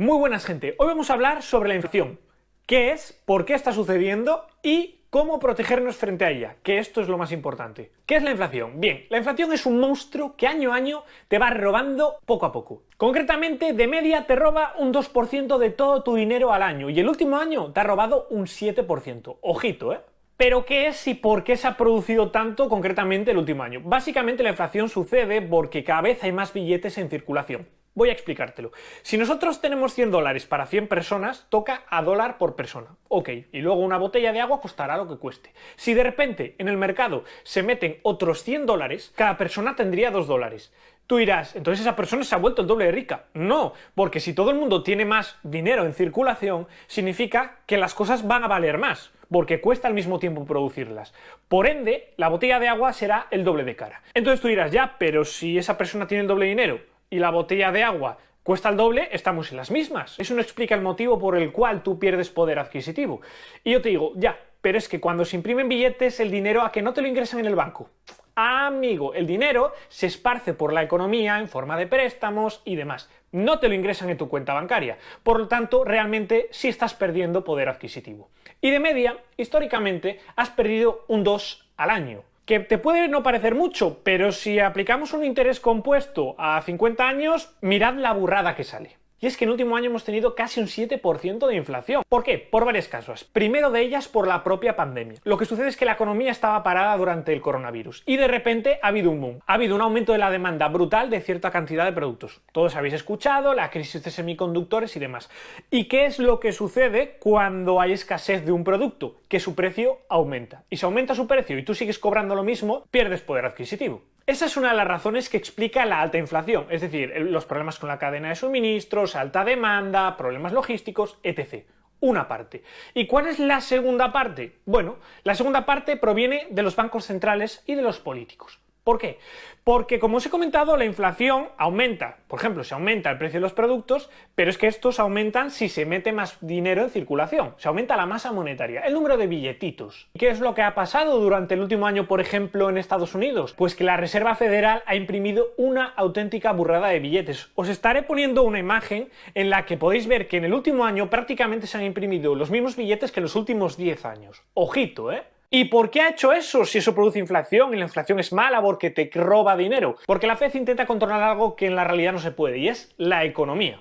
Muy buenas, gente. Hoy vamos a hablar sobre la inflación. ¿Qué es? ¿Por qué está sucediendo? Y cómo protegernos frente a ella, que esto es lo más importante. ¿Qué es la inflación? Bien, la inflación es un monstruo que año a año te va robando poco a poco. Concretamente, de media te roba un 2% de todo tu dinero al año y el último año te ha robado un 7%. Ojito, ¿eh? ¿Pero qué es y por qué se ha producido tanto concretamente el último año? Básicamente la inflación sucede porque cada vez hay más billetes en circulación. Voy a explicártelo. Si nosotros tenemos 100 dólares para 100 personas, toca a dólar por persona. Ok, y luego una botella de agua costará lo que cueste. Si de repente en el mercado se meten otros 100 dólares, cada persona tendría 2 dólares. Tú dirás, entonces esa persona se ha vuelto el doble de rica. No, porque si todo el mundo tiene más dinero en circulación, significa que las cosas van a valer más, porque cuesta al mismo tiempo producirlas. Por ende, la botella de agua será el doble de cara. Entonces tú dirás, ya, pero si esa persona tiene el doble de dinero y la botella de agua cuesta el doble, estamos en las mismas. Eso no explica el motivo por el cual tú pierdes poder adquisitivo. Y yo te digo, ya, pero es que cuando se imprimen billetes, el dinero a que no te lo ingresan en el banco. Amigo, el dinero se esparce por la economía en forma de préstamos y demás. No te lo ingresan en tu cuenta bancaria. Por lo tanto, realmente sí estás perdiendo poder adquisitivo. Y de media, históricamente, has perdido un 2 al año. Que te puede no parecer mucho, pero si aplicamos un interés compuesto a 50 años, mirad la burrada que sale. Y es que en el último año hemos tenido casi un 7% de inflación. ¿Por qué? Por varias causas. Primero de ellas, por la propia pandemia. Lo que sucede es que la economía estaba parada durante el coronavirus y de repente ha habido un boom. Ha habido un aumento de la demanda brutal de cierta cantidad de productos. Todos habéis escuchado la crisis de semiconductores y demás. ¿Y qué es lo que sucede cuando hay escasez de un producto? Que su precio aumenta. Y si aumenta su precio y tú sigues cobrando lo mismo, pierdes poder adquisitivo. Esa es una de las razones que explica la alta inflación, es decir, los problemas con la cadena de suministros, alta demanda, problemas logísticos, etc. Una parte. ¿Y cuál es la segunda parte? Bueno, la segunda parte proviene de los bancos centrales y de los políticos. ¿Por qué? Porque, como os he comentado, la inflación aumenta. Por ejemplo, se aumenta el precio de los productos, pero es que estos aumentan si se mete más dinero en circulación. Se aumenta la masa monetaria, el número de billetitos. ¿Qué es lo que ha pasado durante el último año, por ejemplo, en Estados Unidos? Pues que la Reserva Federal ha imprimido una auténtica burrada de billetes. Os estaré poniendo una imagen en la que podéis ver que en el último año prácticamente se han imprimido los mismos billetes que en los últimos 10 años. Ojito, ¿eh? ¿Y por qué ha hecho eso si eso produce inflación y la inflación es mala porque te roba dinero? Porque la Fed intenta controlar algo que en la realidad no se puede y es la economía.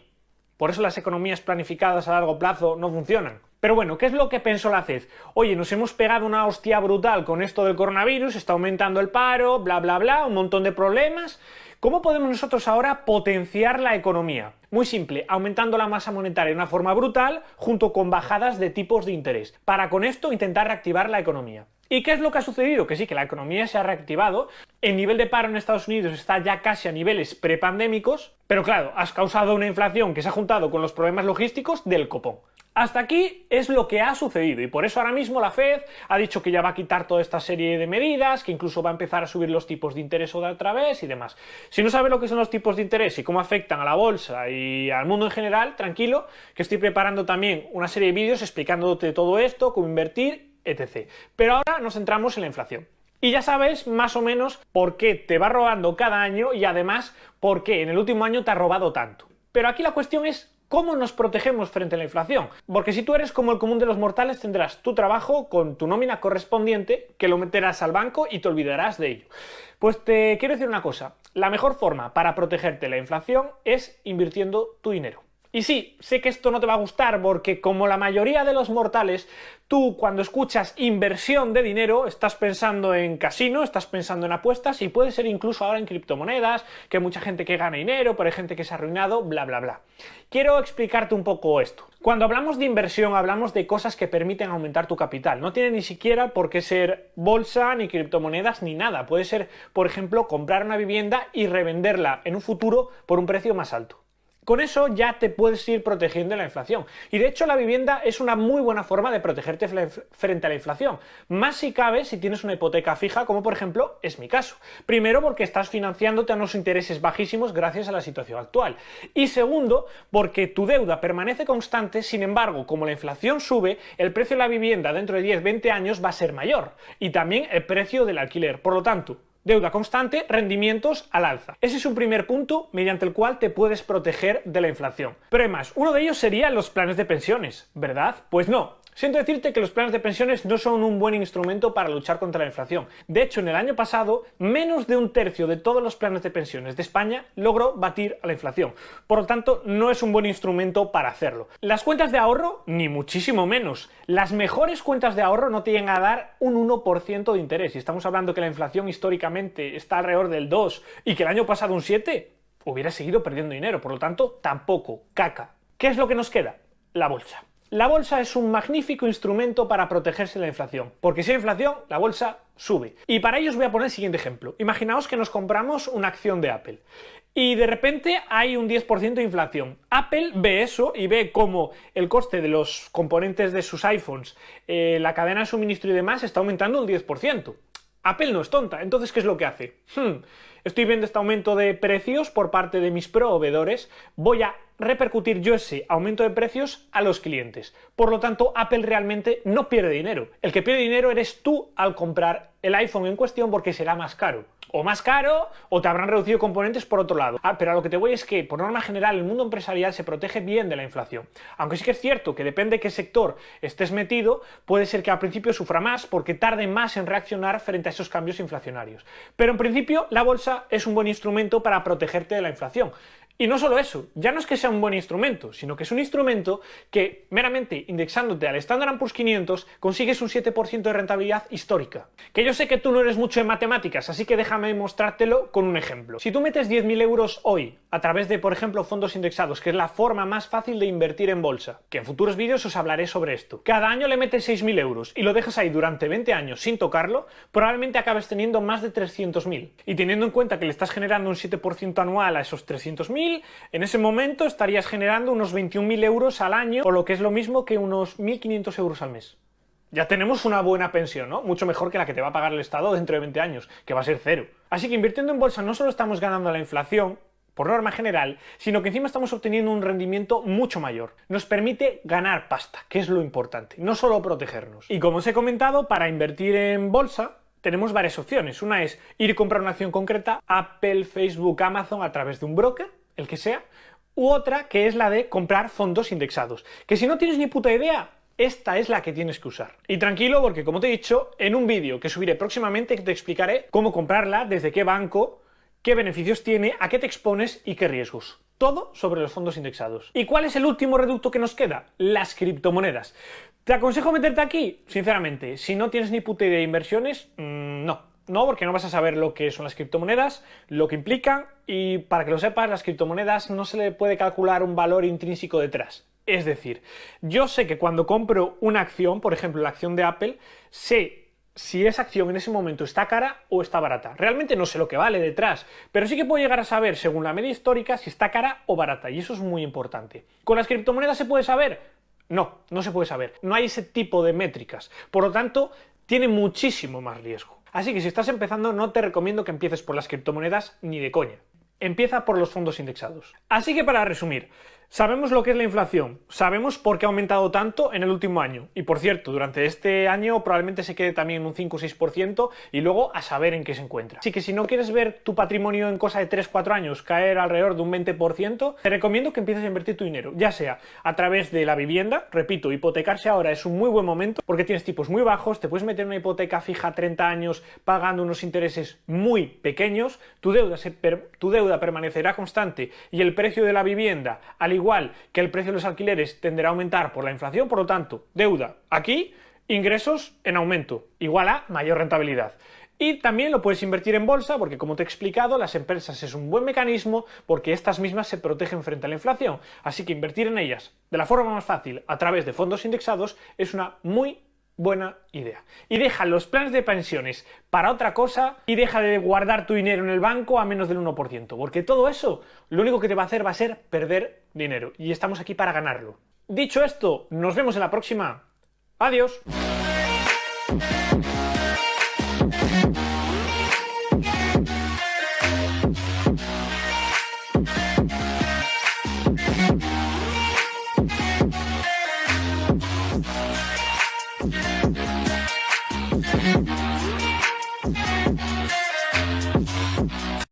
Por eso las economías planificadas a largo plazo no funcionan. Pero bueno, ¿qué es lo que pensó la Fed? Oye, nos hemos pegado una hostia brutal con esto del coronavirus, está aumentando el paro, bla bla bla, un montón de problemas. ¿Cómo podemos nosotros ahora potenciar la economía? Muy simple, aumentando la masa monetaria de una forma brutal junto con bajadas de tipos de interés, para con esto intentar reactivar la economía. ¿Y qué es lo que ha sucedido? Que sí, que la economía se ha reactivado, el nivel de paro en Estados Unidos está ya casi a niveles prepandémicos, pero claro, has causado una inflación que se ha juntado con los problemas logísticos del copón. Hasta aquí es lo que ha sucedido y por eso ahora mismo la Fed ha dicho que ya va a quitar toda esta serie de medidas, que incluso va a empezar a subir los tipos de interés otra vez y demás. Si no sabes lo que son los tipos de interés y cómo afectan a la bolsa y al mundo en general, tranquilo, que estoy preparando también una serie de vídeos explicándote todo esto, cómo invertir, etc. Pero ahora nos centramos en la inflación. Y ya sabes más o menos por qué te va robando cada año y además por qué en el último año te ha robado tanto. Pero aquí la cuestión es ¿cómo nos protegemos frente a la inflación? Porque si tú eres como el común de los mortales, tendrás tu trabajo con tu nómina correspondiente, que lo meterás al banco y te olvidarás de ello. Pues te quiero decir una cosa, la mejor forma para protegerte de la inflación es invirtiendo tu dinero. Y sí, sé que esto no te va a gustar porque como la mayoría de los mortales, tú cuando escuchas inversión de dinero estás pensando en casino, estás pensando en apuestas y puede ser incluso ahora en criptomonedas, que hay mucha gente que gana dinero, pero hay gente que se ha arruinado, bla bla bla. Quiero explicarte un poco esto. Cuando hablamos de inversión hablamos de cosas que permiten aumentar tu capital. No tiene ni siquiera por qué ser bolsa, ni criptomonedas, ni nada. Puede ser, por ejemplo, comprar una vivienda y revenderla en un futuro por un precio más alto. Con eso ya te puedes ir protegiendo de la inflación. Y de hecho la vivienda es una muy buena forma de protegerte frente a la inflación. Más si cabe si tienes una hipoteca fija, como por ejemplo es mi caso. Primero porque estás financiándote a unos intereses bajísimos gracias a la situación actual. Y segundo porque tu deuda permanece constante, sin embargo, como la inflación sube, el precio de la vivienda dentro de 10-20 años va a ser mayor. Y también el precio del alquiler. Por lo tanto, Deuda constante, rendimientos al alza. Ese es un primer punto mediante el cual te puedes proteger de la inflación. Pero además, uno de ellos sería los planes de pensiones, ¿verdad? Pues no. Siento decirte que los planes de pensiones no son un buen instrumento para luchar contra la inflación. De hecho, en el año pasado, menos de un tercio de todos los planes de pensiones de España logró batir a la inflación. Por lo tanto, no es un buen instrumento para hacerlo. Las cuentas de ahorro, ni muchísimo menos. Las mejores cuentas de ahorro no te llegan a dar un 1% de interés. Y estamos hablando que la inflación históricamente está alrededor del 2% y que el año pasado un 7%, hubiera seguido perdiendo dinero. Por lo tanto, tampoco, caca. ¿Qué es lo que nos queda? La bolsa. La bolsa es un magnífico instrumento para protegerse de la inflación, porque si hay inflación, la bolsa sube. Y para ello os voy a poner el siguiente ejemplo. Imaginaos que nos compramos una acción de Apple y de repente hay un 10% de inflación. Apple ve eso y ve cómo el coste de los componentes de sus iPhones, la cadena de suministro y demás está aumentando un 10%. Apple no es tonta, entonces ¿qué es lo que hace? Estoy viendo este aumento de precios por parte de mis proveedores, voy a repercutir yo ese aumento de precios a los clientes. Por lo tanto, Apple realmente no pierde dinero. El que pierde dinero eres tú al comprar el iPhone en cuestión porque será más caro. O te habrán reducido componentes por otro lado. Pero a lo que te voy es que, por norma general, el mundo empresarial se protege bien de la inflación. Aunque sí que es cierto que depende de qué sector estés metido, puede ser que al principio sufra más porque tarde más en reaccionar frente a esos cambios inflacionarios. Pero en principio, la bolsa es un buen instrumento para protegerte de la inflación. Y no solo eso, ya no es que sea un buen instrumento, sino que es un instrumento que, meramente indexándote al Standard & Poor's 500, consigues un 7% de rentabilidad histórica. Que yo sé que tú no eres mucho en matemáticas, así que déjame mostrártelo con un ejemplo. Si tú metes 10.000 euros hoy a través de, por ejemplo, fondos indexados, que es la forma más fácil de invertir en bolsa, que en futuros vídeos os hablaré sobre esto, cada año le metes 6.000 euros y lo dejas ahí durante 20 años sin tocarlo, probablemente acabes teniendo más de 300.000. Y teniendo en cuenta que le estás generando un 7% anual a esos 300.000, en ese momento estarías generando unos 21.000 euros al año, o lo que es lo mismo que unos 1.500 euros al mes. Ya tenemos una buena pensión, ¿no? Mucho mejor que la que te va a pagar el Estado dentro de 20 años, que va a ser cero. Así que invirtiendo en bolsa no solo estamos ganando la inflación, por norma general, sino que encima estamos obteniendo un rendimiento mucho mayor. Nos permite ganar pasta, que es lo importante, no solo protegernos. Y como os he comentado, para invertir en bolsa tenemos varias opciones. Una es ir a comprar una acción concreta, Apple, Facebook, Amazon, a través de un broker, el que sea, u otra que es la de comprar fondos indexados, que si no tienes ni puta idea, esta es la que tienes que usar. Y tranquilo, porque como te he dicho, en un vídeo que subiré próximamente te explicaré cómo comprarla, desde qué banco, qué beneficios tiene, a qué te expones y qué riesgos. Todo sobre los fondos indexados. ¿Y cuál es el último reducto que nos queda? Las criptomonedas. ¿Te aconsejo meterte aquí? Sinceramente, si no tienes ni puta idea de inversiones, no. No, porque no vas a saber lo que son las criptomonedas, lo que implican, y para que lo sepas, las criptomonedas no se le puede calcular un valor intrínseco detrás. Es decir, yo sé que cuando compro una acción, por ejemplo la acción de Apple, sé si esa acción en ese momento está cara o está barata. Realmente no sé lo que vale detrás, pero sí que puedo llegar a saber, según la media histórica, si está cara o barata, y eso es muy importante. ¿Con las criptomonedas se puede saber? No, no se puede saber. No hay ese tipo de métricas. Por lo tanto, tiene muchísimo más riesgo. Así que si estás empezando, no te recomiendo que empieces por las criptomonedas ni de coña. Empieza por los fondos indexados. Así que para resumir, sabemos lo que es la inflación, sabemos por qué ha aumentado tanto en el último año. Y por cierto, durante este año probablemente se quede también un 5 o 6% y luego a saber en qué se encuentra. Así que si no quieres ver tu patrimonio en cosa de 3-4 años caer alrededor de un 20%, te recomiendo que empieces a invertir tu dinero, ya sea a través de la vivienda. Repito, hipotecarse ahora es un muy buen momento porque tienes tipos muy bajos, te puedes meter en una hipoteca fija 30 años pagando unos intereses muy pequeños, tu deuda permanecerá constante y el precio de la vivienda, al igual que el precio de los alquileres, tenderá a aumentar por la inflación. Por lo tanto, deuda aquí, ingresos en aumento, igual a mayor rentabilidad. Y también lo puedes invertir en bolsa porque, como te he explicado, las empresas es un buen mecanismo porque estas mismas se protegen frente a la inflación. Así que invertir en ellas de la forma más fácil a través de fondos indexados es una muy buena idea. Y deja los planes de pensiones para otra cosa y deja de guardar tu dinero en el banco a menos del 1%, porque todo eso lo único que te va a hacer va a ser perder dinero y estamos aquí para ganarlo. Dicho esto, nos vemos en la próxima. Adiós.